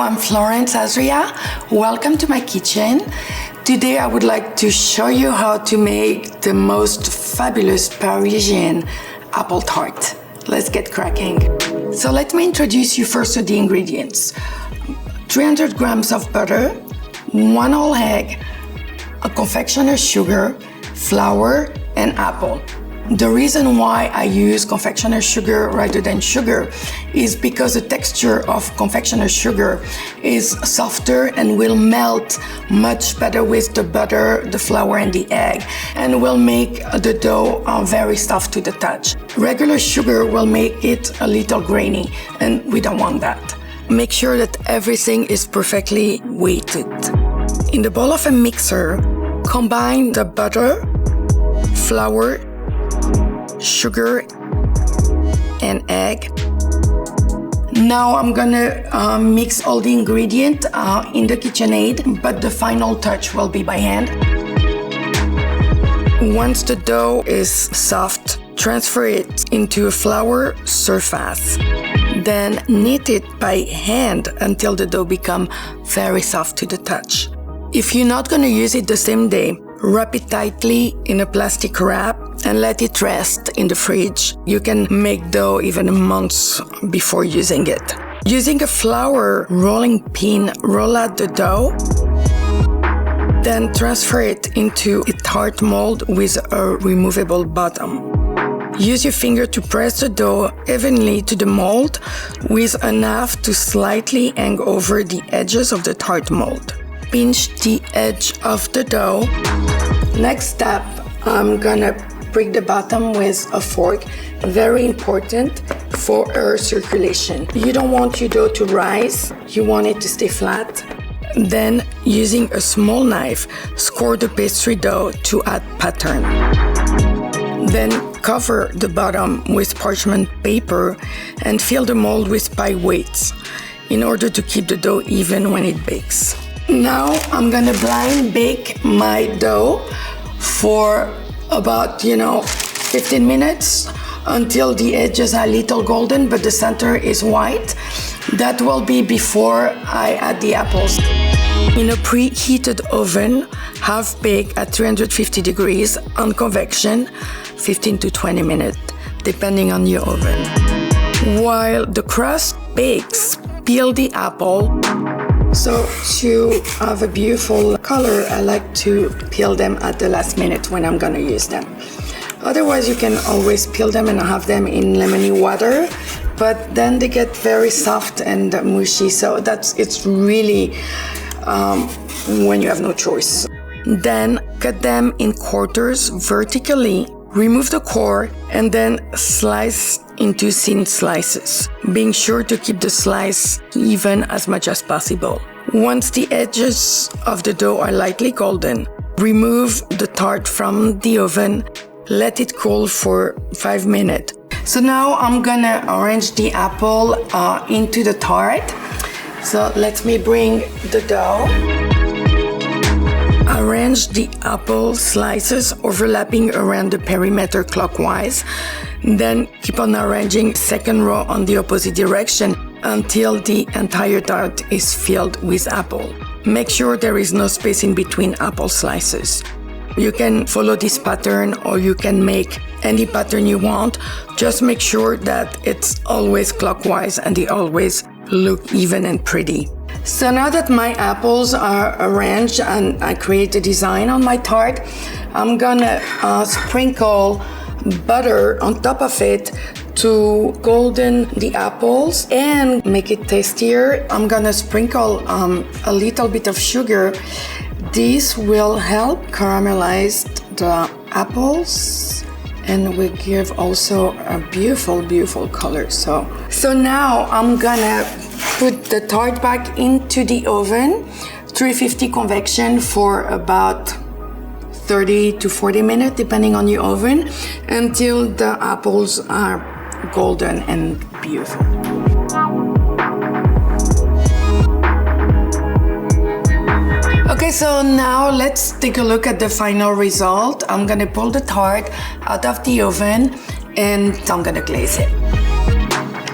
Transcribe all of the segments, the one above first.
I'm Florence Azria. Welcome to my kitchen. Today I would like to show you how to make the most fabulous Parisienne apple tart. Let's get cracking. So let me introduce you first to the ingredients. 300 grams of butter, 1 whole egg, a confectioner's sugar, flour, and apple. The reason why I use confectioner's sugar rather than sugar is because the texture of confectioner's sugar is softer and will melt much better with the butter, the flour, and the egg, and will make the dough very soft to the touch. Regular sugar will make it a little grainy, and we don't want that. Make sure that everything is perfectly weighted. In the bowl of a mixer, combine the butter, flour, sugar, and egg. Now I'm gonna mix all the ingredients in the KitchenAid, but the final touch will be by hand. Once the dough is soft, transfer it into a flour surface. Then knead it by hand until the dough becomes very soft to the touch. If you're not gonna use it the same day, wrap it tightly in a plastic wrap and let it rest in the fridge. You can make dough even months before using it. Using a flour rolling pin, roll out the dough, then transfer it into a tart mold with a removable bottom. Use your finger to press the dough evenly to the mold with enough to slightly hang over the edges of the tart mold. Pinch the edge of the dough. Next step, I'm gonna prick the bottom with a fork. Very important for air circulation. You don't want your dough to rise, you want it to stay flat. Then, using a small knife, score the pastry dough to add pattern. Then cover the bottom with parchment paper and fill the mold with pie weights in order to keep the dough even when it bakes. Now I'm gonna blind bake my dough for about 15 minutes until the edges are a little golden but the center is white. That will be before I add the apples. In a preheated oven, half bake at 350 degrees on convection, 15 to 20 minutes, depending on your oven. While the crust bakes, peel the apple. So to have a beautiful color, I like to peel them at the last minute when I'm gonna use them. Otherwise, you can always peel them and have them in lemony water, but then they get very soft and mushy. So it's really when you have no choice. Then cut them in quarters vertically, remove the core, and then slice into thin slices, being sure to keep the slice even as much as possible. Once the edges of the dough are lightly golden, remove the tart from the oven, let it cool for 5 minutes. So now I'm gonna arrange the apple into the tart. So let me bring the dough. Arrange the apple slices overlapping around the perimeter clockwise. Then keep on arranging second row on the opposite direction until the entire tart is filled with apple. Make sure there is no space in between apple slices. You can follow this pattern or you can make any pattern you want. Just make sure that it's always clockwise and they always look even and pretty. So now that my apples are arranged and I create a design on my tart, I'm gonna sprinkle butter on top of it to golden the apples and make it tastier. I'm gonna sprinkle a little bit of sugar. This will help caramelize the apples and will give also a beautiful color. So now I'm gonna put the tart back into the oven, 350 convection for about 30 to 40 minutes, depending on your oven, until the apples are golden and beautiful. Okay, so now let's take a look at the final result. I'm gonna pull the tart out of the oven and I'm gonna glaze it.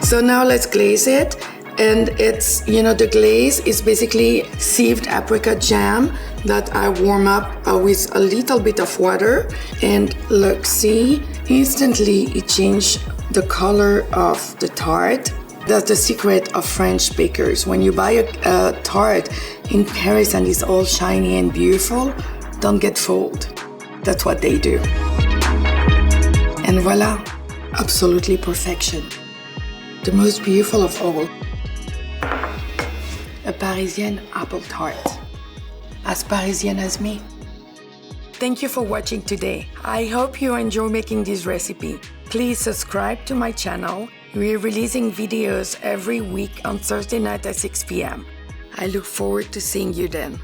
So now let's glaze it. And it's, the glaze is basically sieved apricot jam that I warm up with a little bit of water. And look, see, instantly it changed the color of the tart. That's the secret of French bakers. When you buy a tart in Paris and it's all shiny and beautiful, don't get fooled. That's what they do. And voila, absolutely perfection. The most beautiful of all. A Parisienne Apple Tart. As Parisian as me. Thank you for watching today. I hope you enjoy making this recipe. Please subscribe to my channel. We're releasing videos every week on Thursday night at 6 p.m. I look forward to seeing you then.